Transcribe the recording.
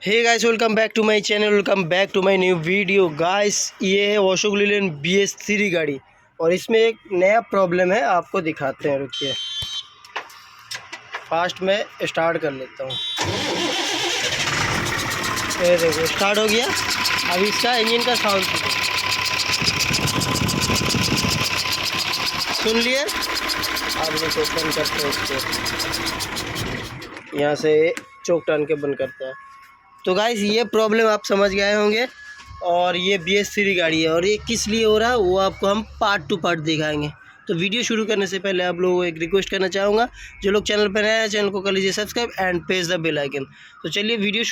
Hey guys, welcome back to my channel, welcome back to my new video. Guys, ये है Ashok Leyland BS3 गाड़ी और इसमें एक नया प्रॉब्लम है, आपको दिखाते हैं। रुकिए, फास्ट में स्टार्ट कर लेता हूँ। ये देखो स्टार्ट हो गया। अब इसका इंजन का साउंड सुन लिए। अब देखो बंद करते हैं इसको, यहाँ से चोक टान के बंद करता है। तो गाइस, ये प्रॉब्लम आप समझ गए होंगे और ये BS3 गाड़ी है और ये किस लिए हो रहा है वो आपको हम पार्ट टू पार्ट दिखाएंगे। तो वीडियो शुरू करने से पहले आप लोगों को एक रिक्वेस्ट करना चाहूँगा, जो लोग चैनल पर नए हैं चैनल को कर लीजिए subscribe and press the bell icon. तो चलिए वीडियो